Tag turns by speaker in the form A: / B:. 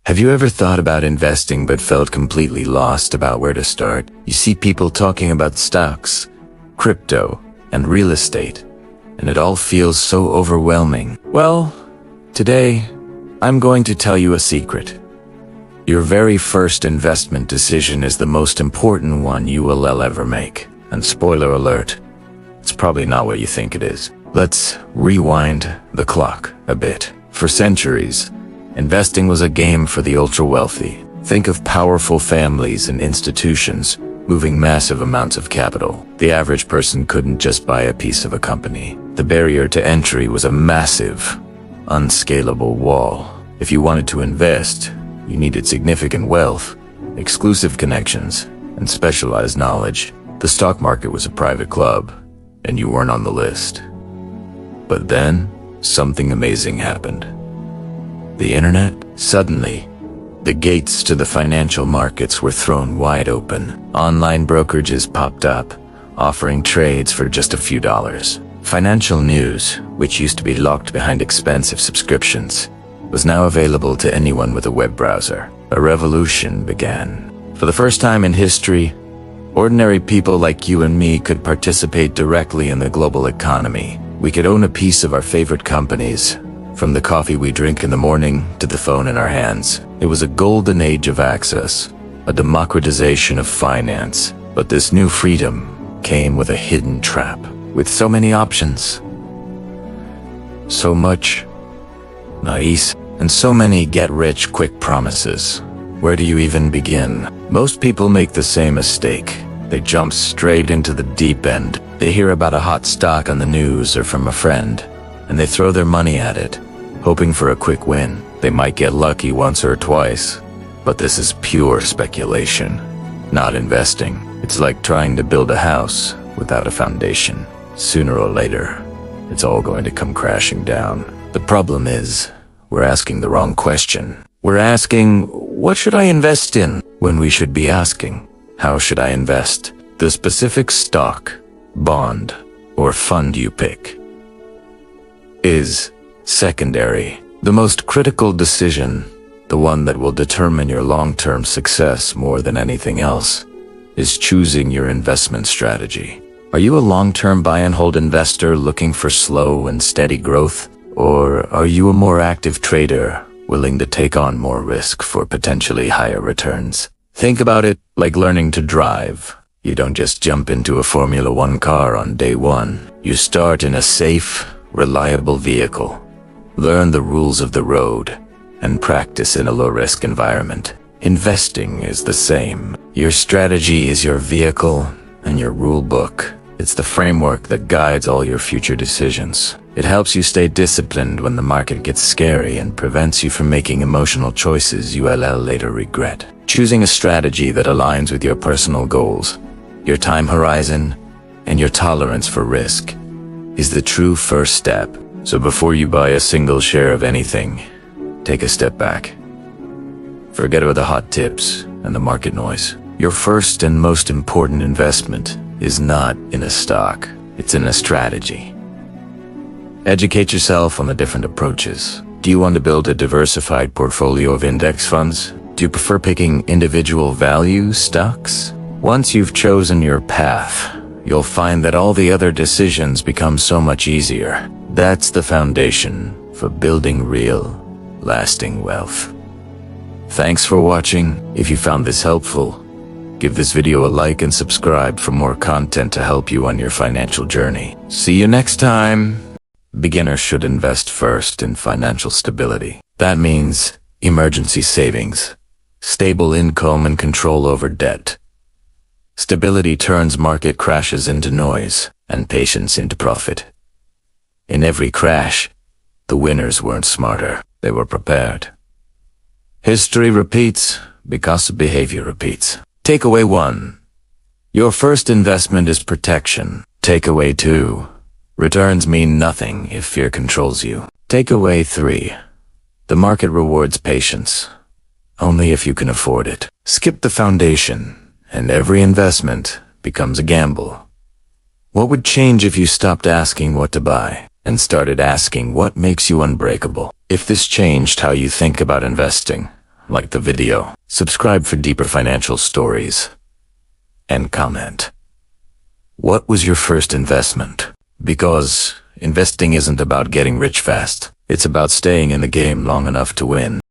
A: Have you ever thought about investing but felt completely lost about where to start? You see people talking about stocks, crypto, and real estate, and it all feels so overwhelming. Well, today, I'm going to tell you a secret. Your very first investment decision is the most important one you will ever make. And spoiler alert, it's probably not what you think it is. Let's rewind the clock a bit. For centuries, investing was a game for the ultra-wealthy. Think of powerful families and institutions moving massive amounts of capital. The average person couldn't just buy a piece of a company. The barrier to entry was a massive, unscalable wall. If you wanted to invest, you needed significant wealth, exclusive connections, and specialized knowledge. The stock market was a private club, and you weren't on the list. But then, something amazing happened. The internet? Suddenly, the gates to the financial markets were thrown wide open. Online brokerages popped up, offering trades for just a few dollars. Financial news, which used to be locked behind expensive subscriptions, was now available to anyone with a web browser. A revolution began. For the first time in history, ordinary people like you and me could participate directly in the global economy. We could own a piece of our favorite companies, from the coffee we drink in the morning to the phone in our hands. It was a golden age of access, a democratization of finance. But this new freedom came with a hidden trap. With so many options, so much nice, and so many get-rich-quick promises, where do you even begin? Most people make the same mistake. They jump straight into the deep end. They hear about a hot stock on the news or from a friend, and they throw their money at it, hoping for a quick win. They might get lucky once or twice, but this is pure speculation, not investing. It's like trying to build a house without a foundation. Sooner or later, it's all going to come crashing down. The problem is, we're asking the wrong question. We're asking, what should I invest in? When we should be asking, how should I invest? The specific stock, bond, or fund you pick is secondary. The most critical decision, the one that will determine your long-term success more than anything else, is choosing your investment strategy. Are you a long-term buy-and-hold investor looking for slow and steady growth? Or are you a more active trader willing to take on more risk for potentially higher returns? Think about it like learning to drive. You don't just jump into a Formula One car on day one. You start in a safe, reliable vehicle, learn the rules of the road, and practice in a low-risk environment. Investing is the same. Your strategy is your vehicle and your rule book. It's the framework that guides all your future decisions. It helps you stay disciplined when the market gets scary and prevents you from making emotional choices you will later regret. Choosing a strategy that aligns with your personal goals, your time horizon, and your tolerance for risk is the true first step. So before you buy a single share of anything, take a step back. Forget about the hot tips and the market noise. Your first and most important investment is not in a stock, it's in a strategy. Educate yourself on the different approaches. Do you want to build a diversified portfolio of index funds? Do you prefer picking individual value stocks? Once you've chosen your path, you'll find that all the other decisions become so much easier. That's the foundation for building real, lasting wealth. Thanks for watching. If you found this helpful, give this video a like and subscribe for more content to help you on your financial journey. See you next time. Beginners should invest first in financial stability. That means emergency savings, stable income, and control over debt. Stability turns market crashes into noise, and patience into profit. In every crash, the winners weren't smarter, they were prepared. History repeats because behavior repeats. Takeaway 1. Your first investment is protection. Takeaway 2. Returns mean nothing if fear controls you. Takeaway 3. The market rewards patience, only if you can afford it. Skip the foundation, and every investment becomes a gamble. What would change if you stopped asking what to buy and started asking what makes you unbreakable? If this changed how you think about investing, like the video, subscribe for deeper financial stories, and comment. What was your first investment? Because investing isn't about getting rich fast. It's about staying in the game long enough to win.